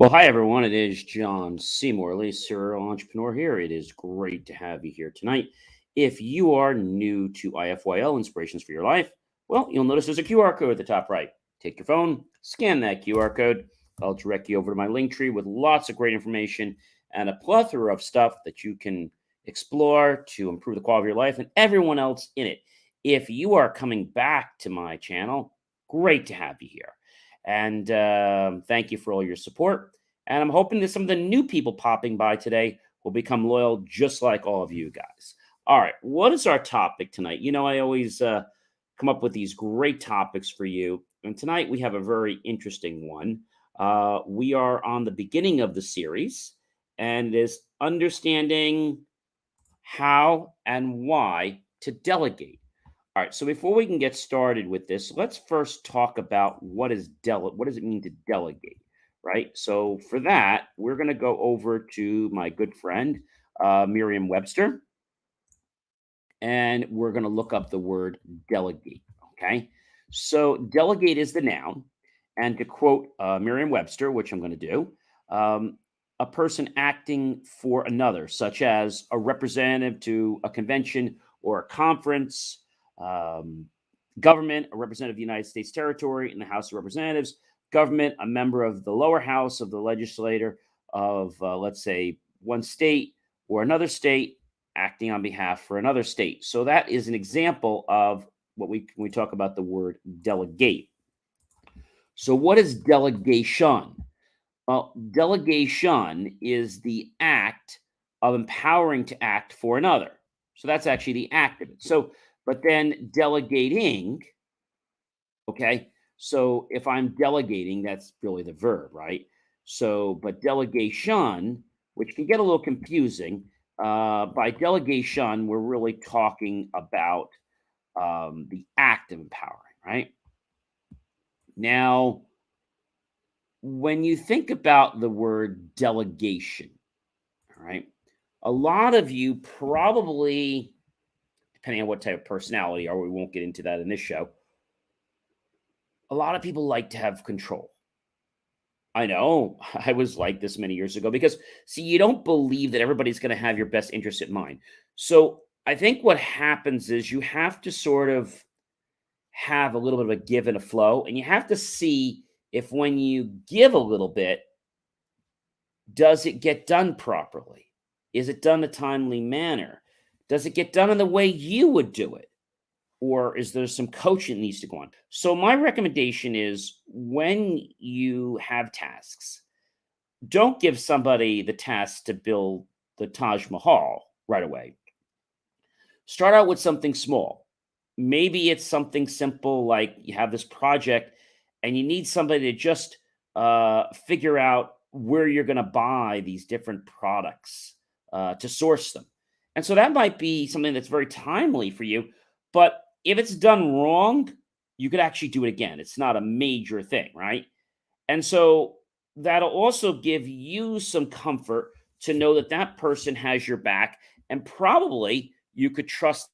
Well, hi everyone. It is John Seymour, Lee, serial entrepreneur here. It is great to have you here tonight. If you are new to IFYL Inspirations for Your Life, well, you'll notice there's a QR code at the top right. Take your phone, scan that QR code. I'll direct you over to my link tree with lots of great information and a plethora of stuff that you can explore to improve the quality of your life and everyone else in it. If you are coming back to my channel, great to have you here. And thank you for all your support. And I'm hoping that some of the new people popping by today will become loyal just like all of you guys. All right, what is our topic tonight? You know, I always come up with these great topics for you. And tonight we have a very interesting one. We are on the beginning of the series, and it is understanding how and why to delegate. All right, so before we can get started with this, let's first talk about what does it mean to delegate, right? So for that, we're going to go over to my good friend Merriam-Webster, and we're going to look up the word delegate. Okay, so delegate is the noun, and to quote Merriam-Webster, which I'm going to do, a person acting for another, such as a representative to a convention or a conference. Um, Government, a representative of the United States territory in the House of Representatives. Government, a member of the lower house of the legislator of, let's say, one state or another state acting on behalf for another state. So that is an example of what when we talk about the word delegate. So what is delegation? Well, delegation is the act of empowering to act for another. So that's actually the act of it. So, but then delegating, okay. So if I'm delegating, that's really the verb, right? So, but delegation, which can get a little confusing, by delegation, we're really talking about the act of empowering, right? Now, when you think about the word delegation, all right, a lot of you probably, depending on what type of personality, or we won't get into that in this show, a lot of people like to have control. I know. I was like this many years ago because, see, you don't believe that everybody's going to have your best interest in mind. So I think what happens is you have to sort of have a little bit of a give and a flow, and you have to see if when you give a little bit, does it get done properly? Is it done in a timely manner? Does it get done in the way you would do it? Or is there some coaching that needs to go on? So my recommendation is when you have tasks, don't give somebody the task to build the Taj Mahal right away. Start out with something small. Maybe it's something simple like you have this project and you need somebody to just figure out where you're going to buy these different products to source them. And so that might be something that's very timely for you. But if it's done wrong, you could actually do it again. It's not a major thing, right? And so that'll also give you some comfort to know that that person has your back and probably you could trust.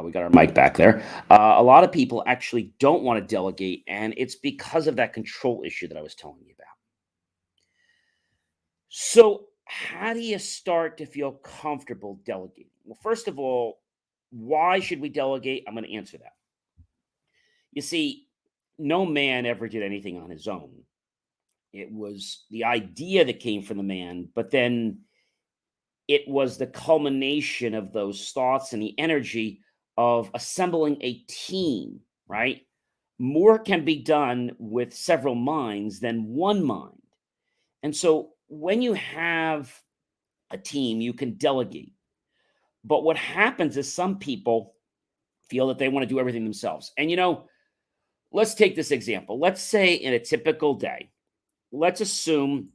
We got our mic back there. A lot of people actually don't want to delegate, and it's because of that control issue that I was telling you about. So, how do you start to feel comfortable delegating? Well, first of all, why should we delegate? I'm going to answer that. You see, no man ever did anything on his own. It was the idea that came from the man, but then it was the culmination of those thoughts and the energy of assembling a team, right? More can be done with several minds than one mind. And so when you have a team, you can delegate. But what happens is some people feel that they want to do everything themselves. And let's take this example. Let's say in a typical day, let's assume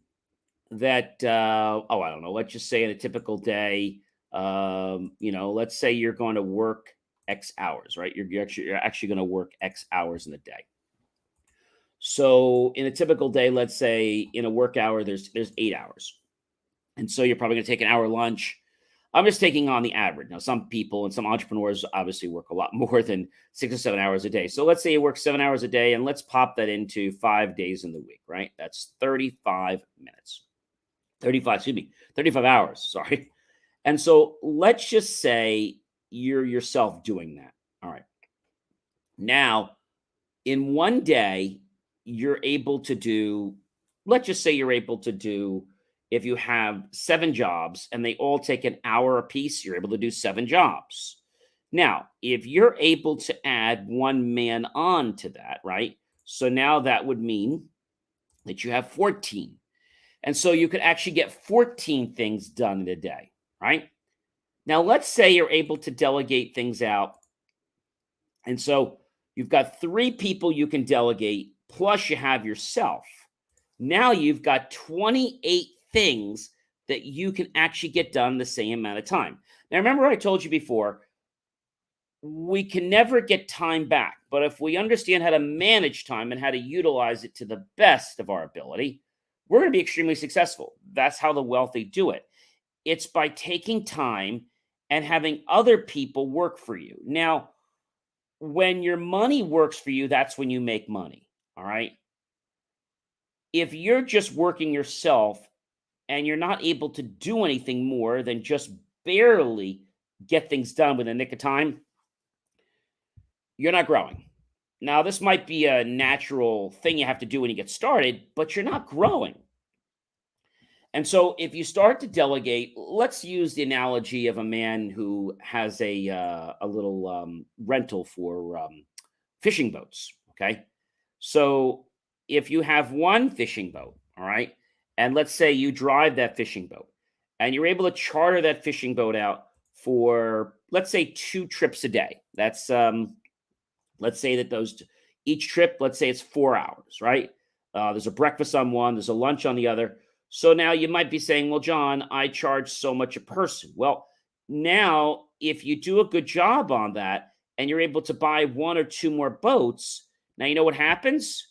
that I don't know, let's just say in a typical day, let's say you're going to work X hours, right? You're actually going to work X hours in a day. So in a typical day, let's say in a work hour, there's 8 hours. And so you're probably going to take an hour lunch. I'm just taking on the average. Now, some people and some entrepreneurs obviously work a lot more than 6 or 7 hours a day. So let's say you work 7 hours a day, and let's pop that into 5 days in the week, right? That's 35 minutes. 35 hours, sorry. And so let's just say you're yourself doing that. All right. Now, in one day, you're able to do, let's just say you're able to do, if you have 7 jobs and they all take an hour apiece, you're able to do 7 jobs. Now, if you're able to add one man on to that, right? So now that would mean that you have 14. And so you could actually get 14 things done in a day, right? Now, let's say you're able to delegate things out. And so you've got 3 people you can delegate, plus you have yourself. Now you've got 28 things that you can actually get done in the same amount of time. Now, remember I told you before, we can never get time back. But if we understand how to manage time and how to utilize it to the best of our ability, we're going to be extremely successful. That's how the wealthy do it. It's by taking time and having other people work for you. Now, when your money works for you, that's when you make money. All right. If you're just working yourself and you're not able to do anything more than just barely get things done with a nick of time, you're not growing. Now, this might be a natural thing you have to do when you get started, but you're not growing. And so if you start to delegate, let's use the analogy of a man who has a little rental for fishing boats. Okay, so if you have one fishing boat, all right, and let's say you drive that fishing boat, and you're able to charter that fishing boat out for, let's say, 2 trips a day. That's let's say that each trip, let's say it's 4 hours, right? There's a breakfast on one, there's a lunch on the other. So now you might be saying, well, John, I charge so much a person. Well, now if you do a good job on that and you're able to buy 1 or 2 more boats, now you know what happens?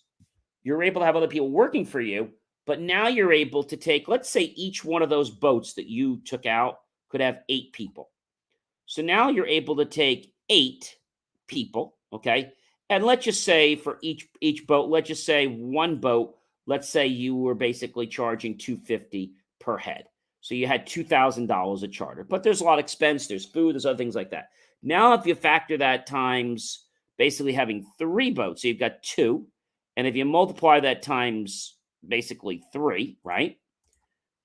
You're able to have other people working for you, but now you're able to take, let's say each one of those boats that you took out could have 8 people. So now you're able to take 8 people, okay? And let's just say for each boat, let's just say one boat, let's say you were basically charging $250 per head. So you had $2,000 a charter. But there's a lot of expense, there's food, there's other things like that. Now if you factor that times basically having 3 boats, so you've got 2, and if you multiply that times basically 3, right?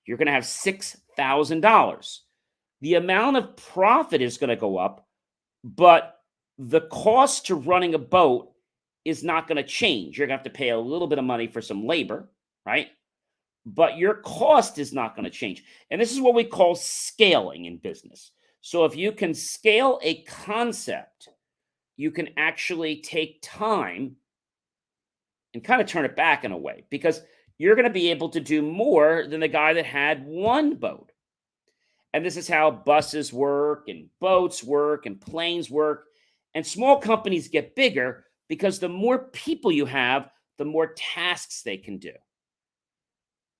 You're going to have $6,000. The amount of profit is going to go up, but the cost to running a boat is not going to change. You're going to have to pay a little bit of money for some labor, right? But your cost is not going to change. And this is what we call scaling in business. So if you can scale a concept, you can actually take time and kind of turn it back in a way, because you're going to be able to do more than the guy that had 1 boat. And this is how buses work and boats work and planes work. And small companies get bigger because the more people you have, the more tasks they can do.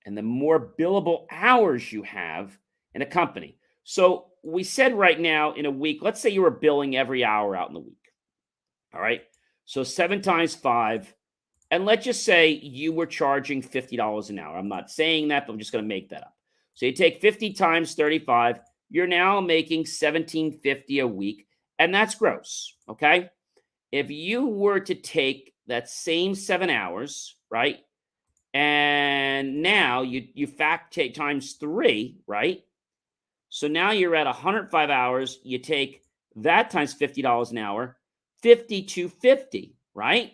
And the more billable hours you have in a company. So we said right now in a week, let's say you were billing every hour out in the week. All right. So 7 times 5. And let's just say you were charging $50 an hour. I'm not saying that, but I'm just going to make that up. So you take 50 times 35, you're now making $1,750 a week, and that's gross, okay? If you were to take that same 7 hours, right, and now you take times 3, right? So now you're at 105 hours. You take that times $50 an hour, 5,250, right?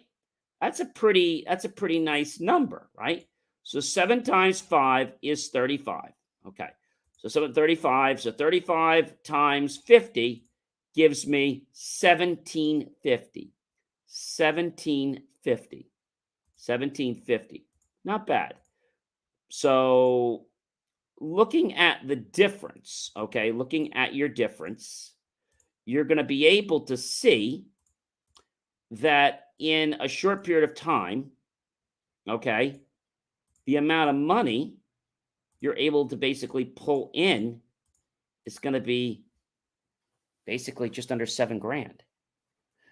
That's a pretty nice number, right? So 7 times 5 is 35. Okay. So 735. So 35 times 50 gives me 1750. 1750. 1750. Not bad. So looking at the difference, okay, looking at your difference, you're going to be able to see that in a short period of time, okay, the amount of money you're able to basically pull in is going to be basically just under 7 grand.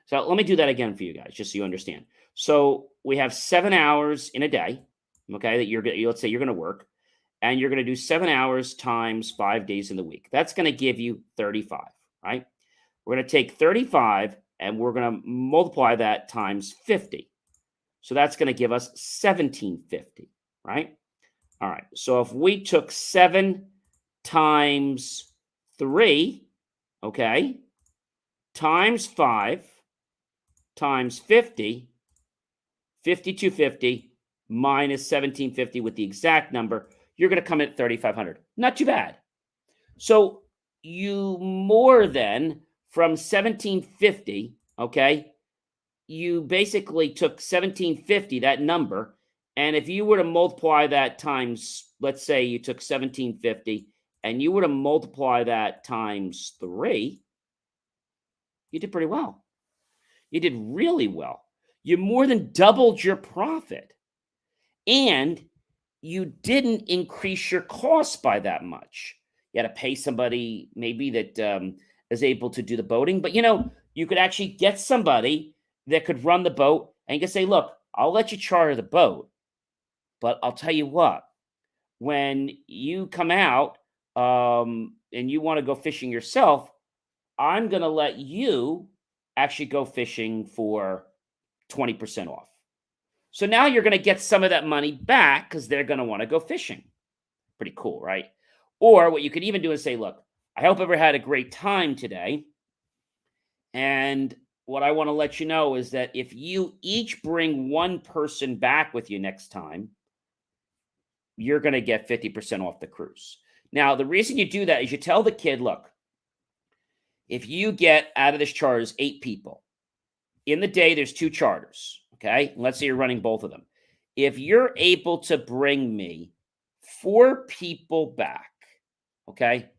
So let me do that again for you guys, just so you understand. So we have 7 hours in a day, okay, that let's say you're going to work, and you're going to do 7 hours times 5 days in the week. That's going to give you 35, right? We're going to take 35 and we're going to multiply that times 50. So that's going to give us 1750, right? All right. So if we took 7 times 3, okay, times 5 times 50, 5250 minus 1750 with the exact number, you're going to come in at 3,500. Not too bad. So you more than from 1750, okay, you basically took 1750, that number, and if you were to multiply that times, let's say you took 1750 and you were to multiply that times 3, you did pretty well. You did really well. You more than doubled your profit. And you didn't increase your costs by that much. You had to pay somebody maybe that is able to do the boating, but you could actually get somebody that could run the boat, and you can say, look, I'll let you charter the boat, but I'll tell you what, when you come out and you want to go fishing yourself, I'm going to let you actually go fishing for 20% off. So now you're going to get some of that money back because they're going to want to go fishing. Pretty cool, right? Or what you could even do is say, look, I hope everyone had a great time today. And what I want to let you know is that if you each bring one person back with you next time, you're going to get 50% off the cruise. Now, the reason you do that is you tell the kid, look, if you get out of this charters 8 people, in the day, there's 2 charters. Okay, let's say you're running both of them. If you're able to bring me 4 people back, okay,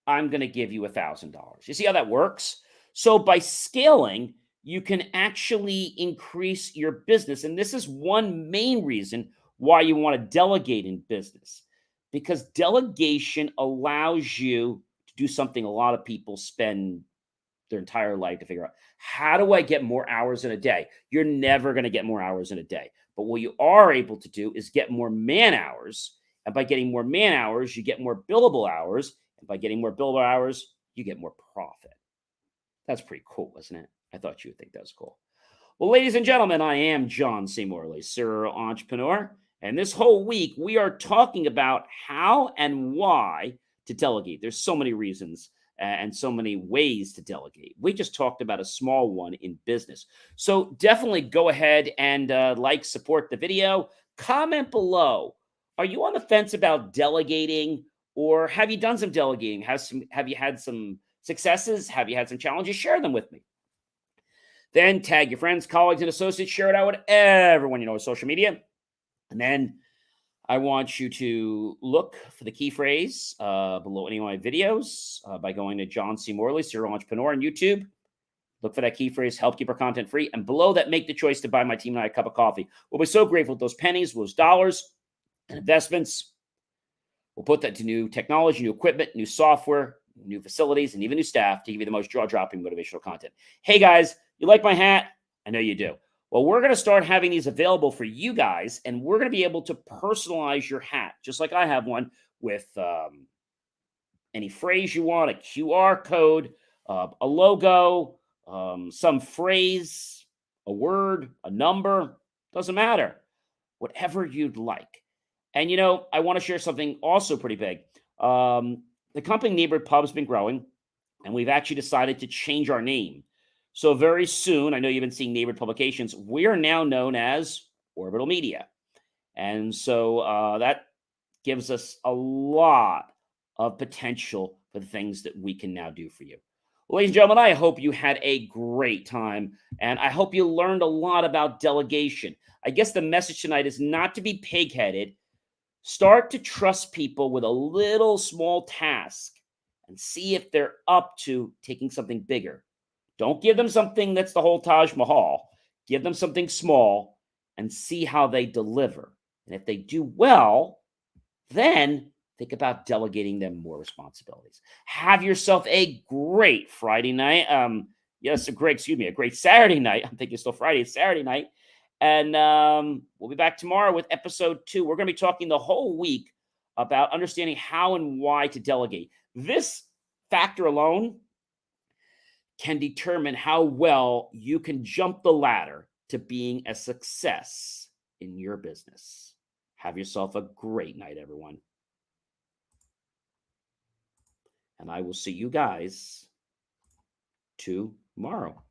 I'm going to give you $1,000. You see how that works? So by scaling, you can actually increase your business. And this is one main reason why you want to delegate in business, because delegation allows you to do something a lot of people spend their entire life to figure out. How do I get more hours in a day? You're never going to get more hours in a day. But what you are able to do is get more man hours. And by getting more man hours, you get more billable hours. And by getting more billable hours, you get more profit. That's pretty cool, isn't it? I thought you would think that was cool. Well, ladies and gentlemen, I am John C. Morley, serial entrepreneur. And this whole week, we are talking about how and why to delegate. There's so many reasons and so many ways to delegate. We just talked about a small one in business. So definitely go ahead and support the video. Comment below. Are you on the fence about delegating, or have you done some delegating? Have you had some successes? Have you had some challenges? Share them with me. Then tag your friends, colleagues, and associates. Share it out with everyone you know on social media. And then I want you to look for the key phrase below any of my videos by going to John C. Morley, serial entrepreneur on YouTube. Look for that key phrase, help keep our content free. And below that, make the choice to buy my team and I a cup of coffee. We'll be so grateful with those pennies, those dollars, and investments. We'll put that to new technology, new equipment, new software, new facilities, and even new staff to give you the most jaw-dropping motivational content. Hey, guys, you like my hat? I know you do. Well, we're going to start having these available for you guys, and we're going to be able to personalize your hat, just like I have one with any phrase you want, a QR code, a logo, some phrase, a word, a number, doesn't matter, whatever you'd like. And, I want to share something also pretty big. The company Neighborhood Pub has been growing, and we've actually decided to change our name. So very soon, I know you've been seeing Neighborhood Publications, we are now known as Orbital Media. And so that gives us a lot of potential for the things that we can now do for you. Well, ladies and gentlemen, I hope you had a great time, and I hope you learned a lot about delegation. I guess the message tonight is not to be pig-headed. Start to trust people with a little small task, and see if they're up to taking something bigger. Don't give them something that's the whole Taj Mahal. Give them something small and see how they deliver. And if they do well, then think about delegating them more responsibilities. Have yourself a great Friday night. A great Saturday night. I'm thinking it's still Friday. It's Saturday night. And we'll be back tomorrow with episode 2. We're going to be talking the whole week about understanding how and why to delegate. This factor alone can determine how well you can jump the ladder to being a success in your business. Have yourself a great night, everyone. And I will see you guys tomorrow.